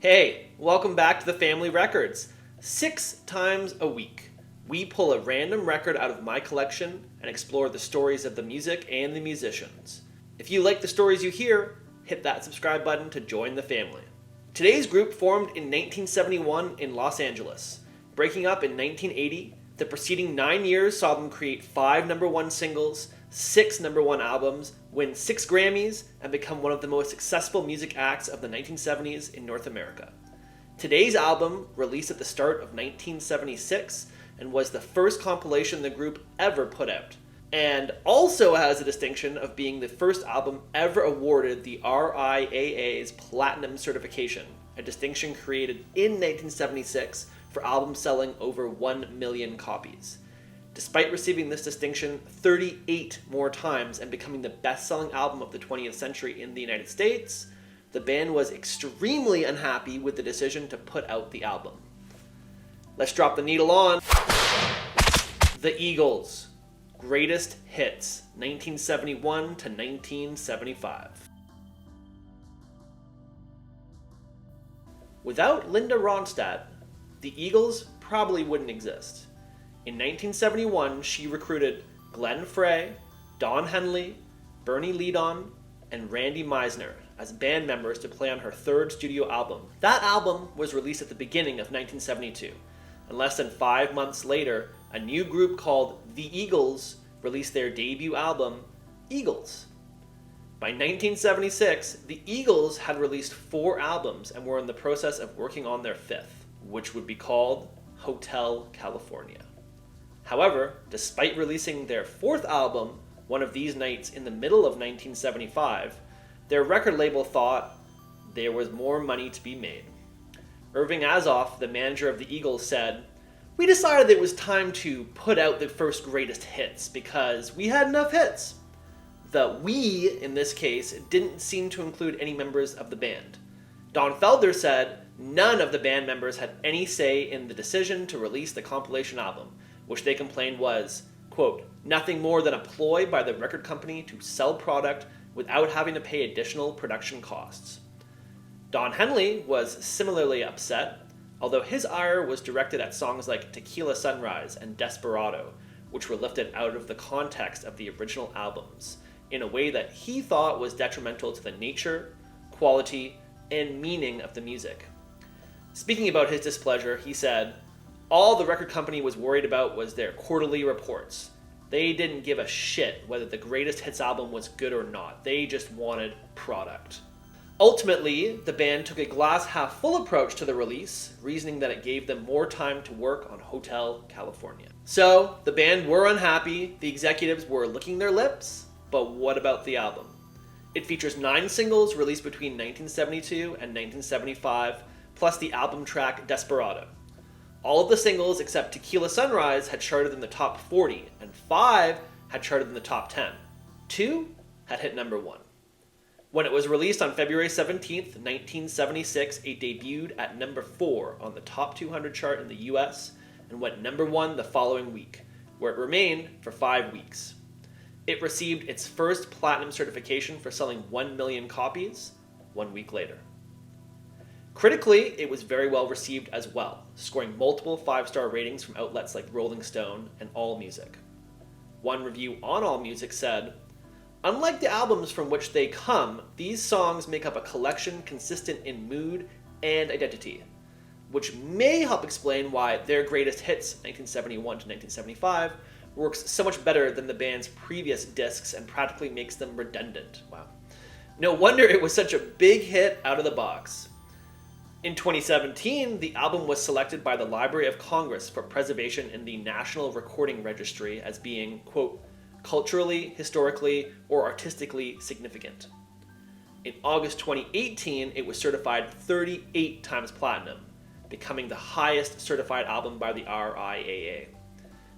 Hey, welcome back to the Family Records. 6 times a week, we pull a random record out of my collection and explore the stories of the music and the musicians. If you like the stories you hear, hit that subscribe button to join the family. Today's group formed in 1971 in Los Angeles. Breaking up in 1980, the preceding 9 years saw them create 5 number 1 singles, 6 number 1 albums, win 6 Grammys, and become one of the most successful music acts of the 1970s in North America. Today's album, released at the start of 1976, and was the first compilation the group ever put out, and also has the distinction of being the first album ever awarded the RIAA's Platinum certification, a distinction created in 1976 for albums selling over 1 million copies. Despite receiving this distinction 38 more times and becoming the best-selling album of the 20th century in the United States, the band was extremely unhappy with the decision to put out the album. Let's drop the needle on. The Eagles. Greatest Hits, 1971 to 1975. Without Linda Ronstadt, the Eagles probably wouldn't exist. In 1971, she recruited Glenn Frey, Don Henley, Bernie Leadon, and Randy Meisner as band members to play on her third studio album. That album was released at the beginning of 1972, and less than 5 months later, a new group called The Eagles released their debut album, Eagles. By 1976, the Eagles had released 4 albums and were in the process of working on their 5th, which would be called Hotel California. However, despite releasing their 4th album, One of These Nights, in the middle of 1975, their record label thought there was more money to be made. Irving Azoff, the manager of the Eagles, said, "We decided it was time to put out the first greatest hits because we had enough hits." The "we" in this case didn't seem to include any members of the band. Don Felder said none of the band members had any say in the decision to release the compilation album, which they complained was, quote, "nothing more than a ploy by the record company to sell product without having to pay additional production costs." Don Henley was similarly upset, although his ire was directed at songs like Tequila Sunrise and Desperado, which were lifted out of the context of the original albums, in a way that he thought was detrimental to the nature, quality, and meaning of the music. Speaking about his displeasure, he said, "All the record company was worried about was their quarterly reports. They didn't give a shit whether the greatest hits album was good or not. They just wanted product." Ultimately, the band took a glass half full approach to the release, reasoning that it gave them more time to work on Hotel California. So, the band were unhappy, the executives were licking their lips, but what about the album? It features 9 singles released between 1972 and 1975, plus the album track Desperado. All of the singles except Tequila Sunrise had charted in the top 40, and 5 had charted in the top 10. 2 had hit number 1. When it was released on February 17th, 1976, it debuted at number 4 on the top 200 chart in the US and went number 1 the following week, where it remained for 5 weeks. It received its first platinum certification for selling 1 million copies 1 week later. Critically, it was very well received as well, scoring multiple 5-star ratings from outlets like Rolling Stone and AllMusic. One review on AllMusic said, "Unlike the albums from which they come, these songs make up a collection consistent in mood and identity, which may help explain why their greatest hits, 1971 to 1975, works so much better than the band's previous discs and practically makes them redundant." Wow. No wonder it was such a big hit out of the box. In 2017, the album was selected by the Library of Congress for preservation in the National Recording Registry as being, quote, "culturally, historically, or artistically significant." In August 2018, it was certified 38 times platinum, becoming the highest certified album by the RIAA.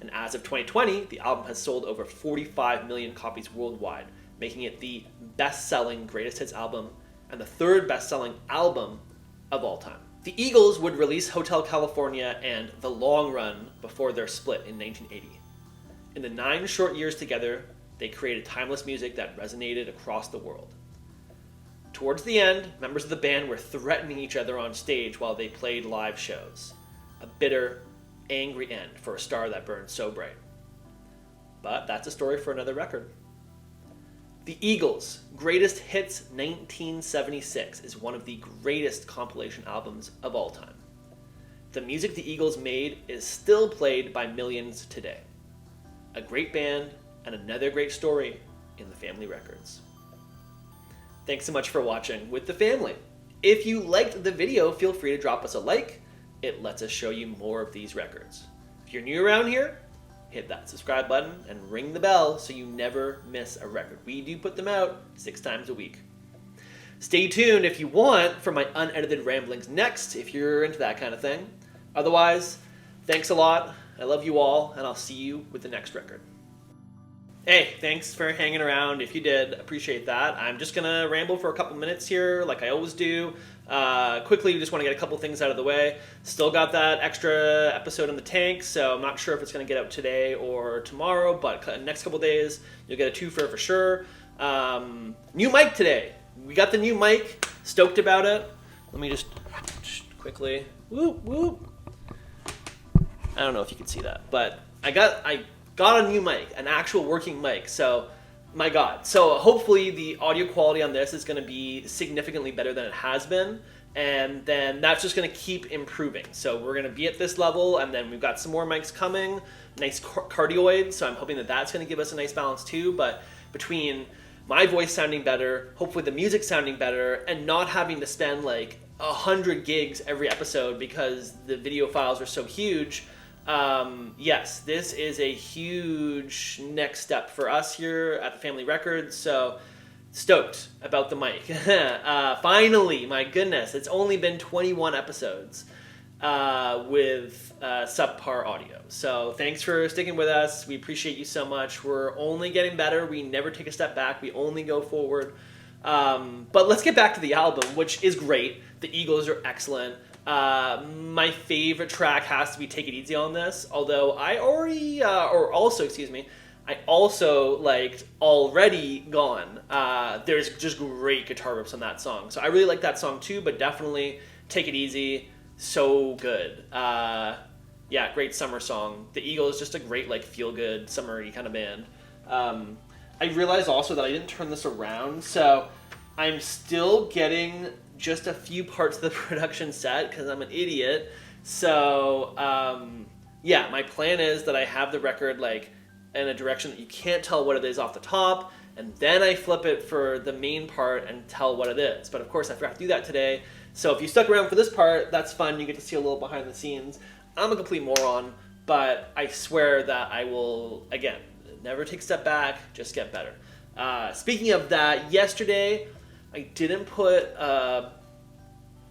And as of 2020, the album has sold over 45 million copies worldwide, making it the best-selling greatest hits album and the 3rd best-selling album of all time. The Eagles would release Hotel California and The Long Run before their split in 1980. In the 9 short years together, they created timeless music that resonated across the world. Towards the end, members of the band were threatening each other on stage while they played live shows. A bitter, angry end for a star that burned so bright. But that's a story for another record. The Eagles' Greatest Hits 1976 is one of the greatest compilation albums of all time. The music the Eagles made is still played by millions today. A great band and another great story in the family records. Thanks so much for watching With the Family. If you liked the video, feel free to drop us a like. It lets us show you more of these records. If you're new around here, hit that subscribe button and ring the bell so you never miss a record. We do put them out 6 times a week. Stay tuned if you want for my unedited ramblings next, if you're into that kind of thing. Otherwise, thanks a lot. I love you all, and I'll see you with the next record. Hey, thanks for hanging around. If you did, appreciate that. I'm just gonna ramble for a couple minutes here, like I always do. Quickly, just want to get a couple things out of the way. Still got that extra episode in the tank, so I'm not sure if it's gonna get out today or tomorrow, but next couple days, you'll get a twofer for sure. New mic today. We got the new mic. Stoked about it. Let me just quickly. Whoop, whoop. I don't know if you can see that, but I got a new mic, an actual working mic, so my god. So hopefully the audio quality on this is going to be significantly better than it has been, and then that's just going to keep improving. So we're going to be at this level, and then we've got some more mics coming, nice cardioid, so I'm hoping that that's going to give us a nice balance too, but between my voice sounding better, hopefully the music sounding better, and not having to spend like 100 gigs every episode because the video files are so huge, yes, this is a huge next step for us here at the Family Records, so stoked about the mic. Finally, my goodness, it's only been 21 episodes with subpar audio. So thanks for sticking with us. We appreciate you so much. We're only getting better. We never take a step back. We only go forward. But let's get back to the album, which is great. The Eagles are excellent. My favorite track has to be Take It Easy on this, although I also liked Already Gone. There's just great guitar riffs on that song. So I really like that song too, but definitely Take It Easy, so good. Yeah, great summer song. The Eagles, just a great like feel-good, summery kind of band. I realized also that I didn't turn this around, so I'm still getting just a few parts of the production set because I'm an idiot. So yeah, my plan is that I have the record like in a direction that you can't tell what it is off the top, and then I flip it for the main part and tell what it is. But of course I forgot to do that today. So if you stuck around for this part, that's fun. You get to see a little behind the scenes. I'm a complete moron, but I swear that I will, again, never take a step back, just get better. Speaking of that, yesterday I didn't put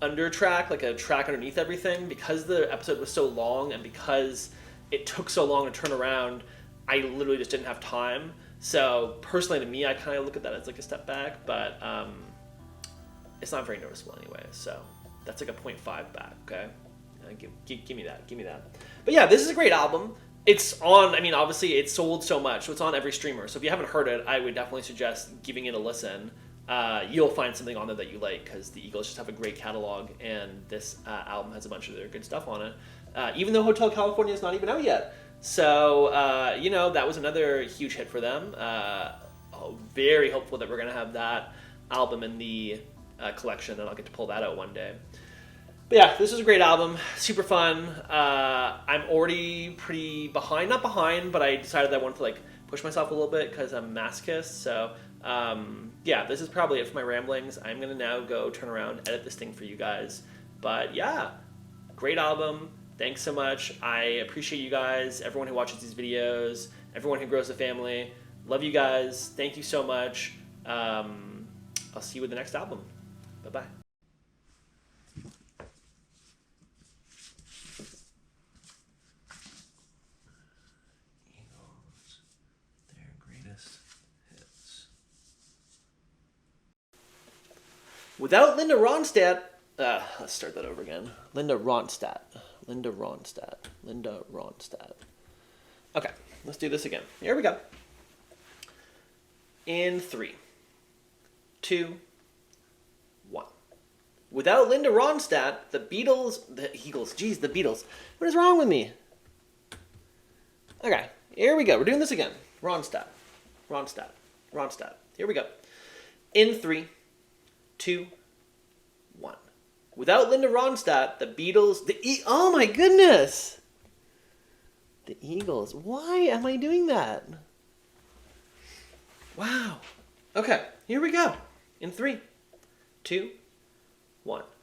under track, like a track underneath everything, because the episode was so long and because it took so long to turn around. I literally just didn't have time. So personally, to me, I kind of look at that as like a step back, but it's not very noticeable anyway. So that's like a 0.5 back. Okay, give me that. But yeah, this is a great album. It's on, I mean, obviously it's sold so much, so it's on every streamer. So if you haven't heard it, I would definitely suggest giving it a listen. You'll find something on there that you like, because the Eagles just have a great catalog, and this album has a bunch of their good stuff on it. Even though Hotel California is not even out yet. So, you know, that was another huge hit for them. Very hopeful that we're going to have that album in the collection, and I'll get to pull that out one day. But yeah, this is a great album, super fun. I'm already pretty behind, not behind, but I decided that I wanted to like push myself a little bit because I'm a masochist. So yeah, this is probably it for my ramblings. I'm gonna now go turn around, edit this thing for you guys. But yeah, great album. Thanks so much. I appreciate you guys, everyone who watches these videos, everyone who grows a family. Love you guys. Thank you so much. I'll see you with the next album. Bye-bye. Without Linda Ronstadt, let's start that over again. Linda Ronstadt. Okay, let's do this again. Here we go. In 3, 2, 1. Without Linda Ronstadt, the Beatles. What is wrong with me? Okay, here we go. We're doing this again. Ronstadt. Here we go. In 3, 2, 1. Without Linda Ronstadt, the Beatles... Oh my goodness! The Eagles. Why am I doing that? Wow. Okay, here we go. In 3, 2, 1.